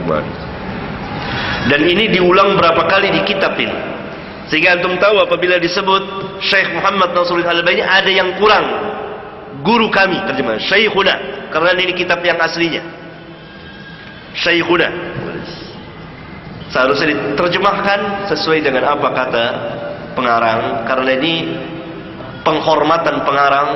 terjemahan. Dan ini diulang berapa kali di kitab ini, sehingga antum tahu apabila disebut Syekh Muhammad Nasiruddin Al-Albani ada yang kurang. Guru kami terjemahan Syekhuna, karena ini kitab yang aslinya Syekhuna. Seharusnya diterjemahkan sesuai dengan apa kata pengarang, karena ini penghormatan pengarang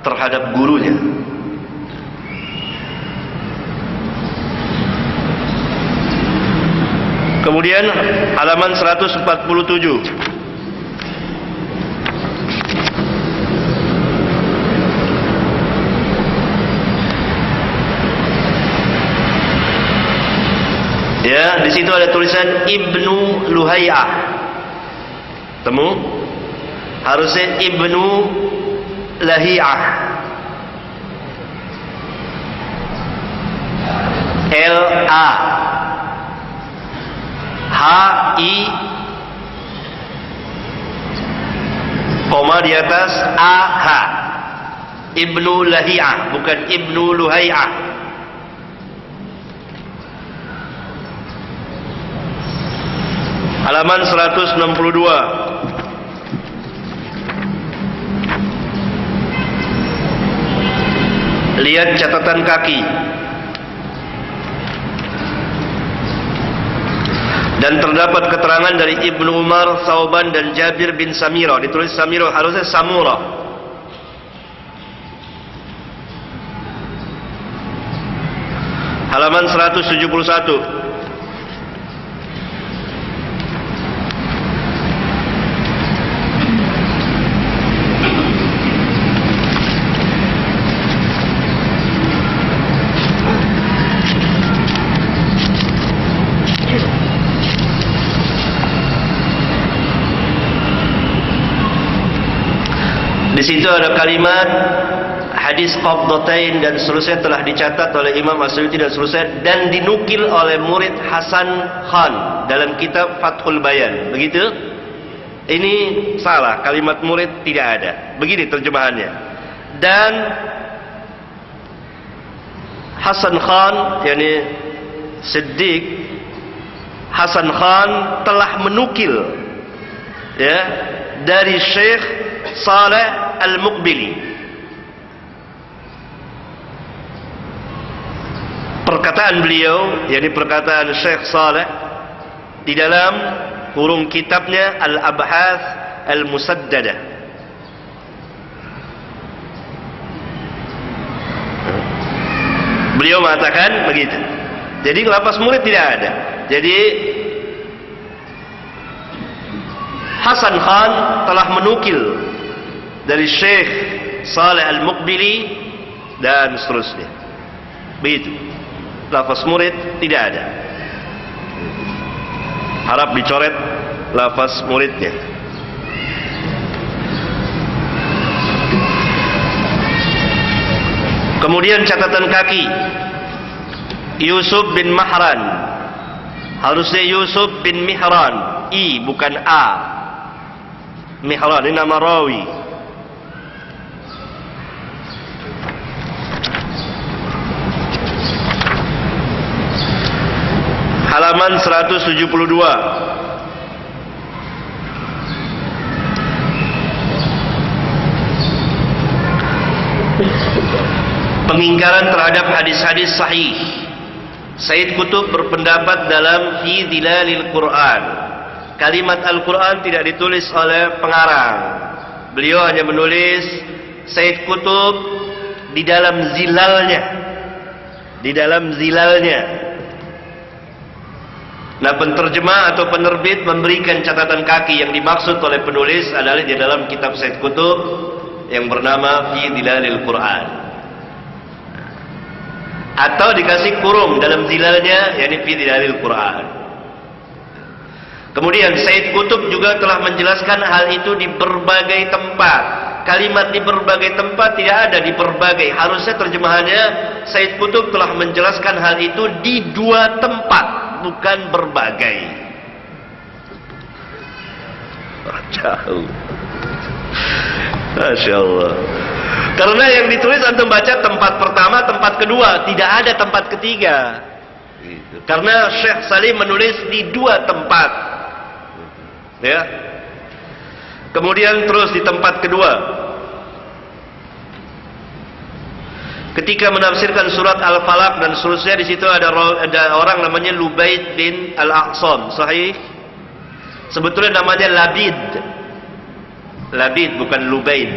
terhadap gurunya. Kemudian halaman 147. Ya, di situ ada tulisan Ibnu Luhai'ah. Temu? Harusnya Ibnu Lahi'ah. L-A H-I koma di atas A-H. Ibnu Lahi'ah, bukan Ibnu Luhai'ah. Halaman 162. Lihat catatan kaki. Dan terdapat keterangan dari Ibnu Umar, Thauban dan Jabir bin Samira. Ditulis Samira, harusnya Samura. Halaman 171. Di situ ada kalimat hadis qabdatain dan seterusnya telah dicatat oleh Imam As-Suyuti dan seterusnya, dan dinukil oleh murid Hasan Khan dalam kitab Fathul Bayan. Begitu? Ini salah, kalimat murid tidak ada. Begini terjemahannya. Dan Hasan Khan, yakni Siddiq Hasan Khan telah menukil ya dari Syekh Saleh Al-Muqbili. Perkataan beliau, yakni perkataan Syekh Saleh di dalam kurung kitabnya Al-Abhath Al-Musaddadah. Beliau mengatakan begitu. Jadi lafaz murid tidak ada. Jadi Hasan Khan telah menukil dari Syekh Saleh Al-Muqbili dan seterusnya. Begitu. Lafaz murid tidak ada. Harap dicoret lafaz muridnya. Kemudian catatan kaki Yusuf bin Mahran, harusnya Yusuf bin Mihran, I bukan A. Mihran ini nama rawi. Halaman 172. Pengingkaran terhadap hadis-hadis sahih. Said Qutb berpendapat dalam Fi Dhilalil Quran, kalimat Al-Quran tidak ditulis oleh pengarang. Beliau hanya menulis Said Qutb di dalam zilalnya. Di dalam zilalnya. Nah, penterjemah atau penerbit memberikan catatan kaki yang dimaksud oleh penulis adalah di dalam kitab Said Qutb yang bernama Fi Dhilalil Quran. Atau dikasih kurung dalam zilalnya, yakni Fi Dhilalil Quran. Kemudian Said Qutb juga telah menjelaskan hal itu di berbagai tempat. Kalimat di berbagai tempat tidak ada di berbagai. Harusnya terjemahannya Said Qutb telah menjelaskan hal itu di dua tempat, bukan berbagai. Jauh. Masya Allah. Karena yang ditulis antum baca tempat pertama, tempat kedua, tidak ada tempat ketiga. Gitu. Karena Syekh Salim menulis di 2 tempat. Ya. Kemudian terus di tempat kedua, ketika menafsirkan surat Al-Falaq dan seterusnya, di situ ada orang namanya Lubaid bin Al-Aqsam. Sahih? Sebetulnya namanya Labid. Labid bukan Lubaid.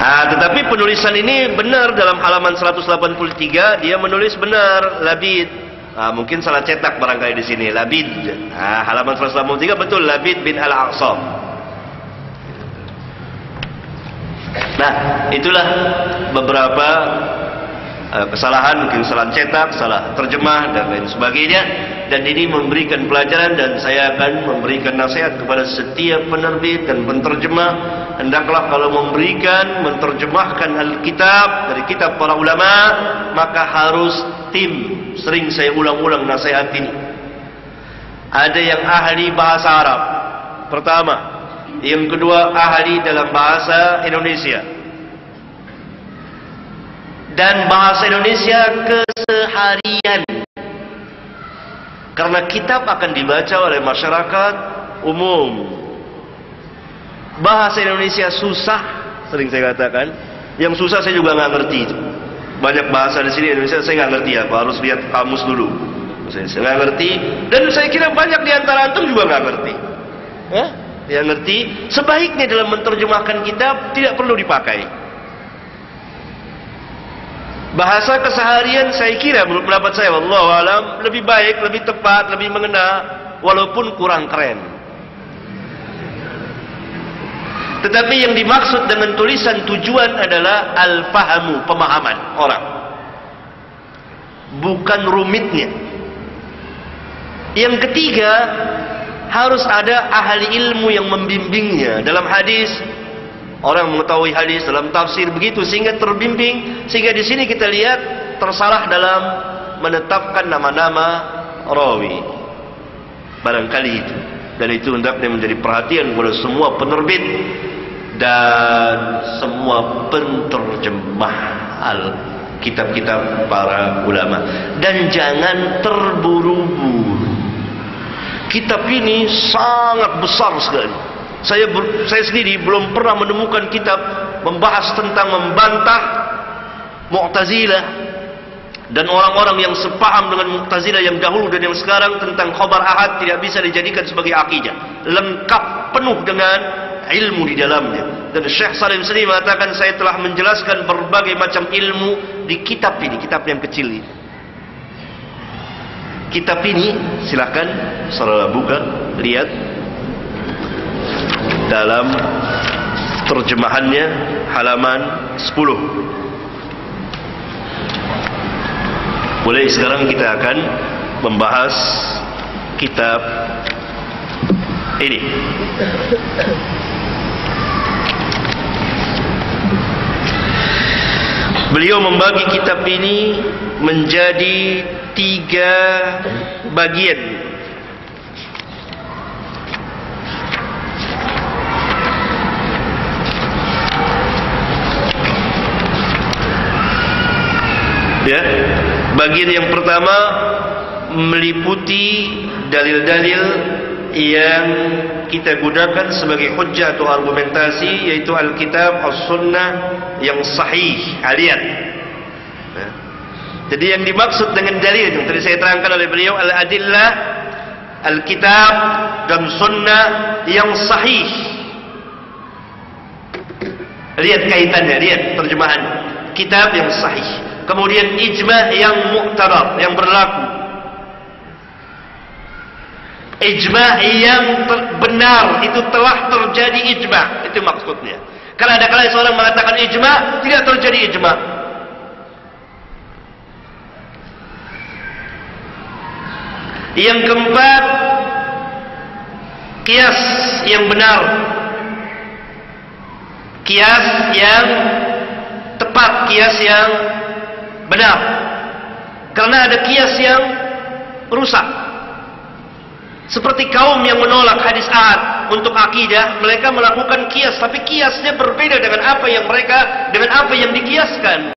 Tetapi penulisan ini benar dalam halaman 183, dia menulis benar Labid. Mungkin salah cetak barangkali di sini Labid. Halaman 183 betul Labid bin Al-Aqsam. Nah, itulah beberapa kesalahan, mungkin salah cetak, salah terjemah dan lain sebagainya. Dan ini memberikan pelajaran, dan saya akan memberikan nasihat kepada setiap penerbit dan penterjemah. Hendaklah kalau memberikan, menterjemahkan Alkitab dari kitab para ulama, maka harus tim. Sering saya ulang-ulang nasihat ini. Ada yang ahli bahasa Arab, pertama. Yang kedua, ahli dalam bahasa Indonesia. Dan bahasa Indonesia keseharian. Karena kitab akan dibaca oleh masyarakat umum. Bahasa Indonesia susah, sering saya katakan. Yang susah saya juga nggak ngerti. Banyak bahasa di sini Indonesia saya nggak ngerti apa. Harus lihat kamus dulu. Saya nggak ngerti. Dan saya kira banyak di antara antum juga nggak ngerti. Yang ngerti. Sebaiknya dalam menerjemahkan kitab tidak perlu dipakai. Bahasa keseharian saya kira menurut pendapat saya, wallahu alam, lebih baik, lebih tepat, lebih mengena, walaupun kurang keren. Tetapi yang dimaksud dengan tulisan tujuan adalah al-fahamu, pemahaman orang, bukan rumitnya. Yang ketiga, harus ada ahli ilmu yang membimbingnya. Dalam hadis, orang mengetahui hadis, dalam tafsir begitu, sehingga terbimbing. Sehingga di sini kita lihat tersalah dalam menetapkan nama-nama rawi. Barangkali itu. Dan itu hendaknya menjadi perhatian kepada semua penerbit dan semua penterjemah kitab-kitab para ulama. Dan jangan terburu-buru. Kitab ini sangat besar sekali. Saya sendiri belum pernah menemukan kitab membahas tentang membantah Mu'tazilah dan orang-orang yang sepaham dengan Mu'tazilah yang dahulu dan yang sekarang tentang khabar ahad tidak bisa dijadikan sebagai akidah. Lengkap, penuh dengan ilmu di dalamnya. Dan Syekh Salim sendiri mengatakan, saya telah menjelaskan berbagai macam ilmu di kitab ini, kitab yang kecil ini. Kitab ini silakan saudara buka, lihat dalam terjemahannya halaman 10. Mulai sekarang kita akan membahas kitab ini. Beliau membagi kitab ini menjadi 3 bagian. Ya, bagian yang pertama meliputi dalil-dalil yang kita gunakan sebagai hujjah atau argumentasi, yaitu Alkitab, As-Sunnah yang sahih, lihat. Jadi yang dimaksud dengan dalil yang tadi saya terangkan oleh beliau, al-adillah, Alkitab dan Sunnah yang sahih. Lihat kaitannya, lihat terjemahan. Kitab yang sahih. Kemudian ijma' yang mu'tabar, yang berlaku. Ijma' yang benar, itu telah terjadi ijma'. Itu maksudnya. Kalau ada kala seorang mengatakan ijma', tidak terjadi ijma'. Yang keempat, kias yang benar. Kias yang tepat, kias yang benar. Karena ada kias yang rusak. Seperti kaum yang menolak hadis ahad. untuk akidah, mereka melakukan kias, tapi kiasnya berbeda dengan apa yang dikiaskan.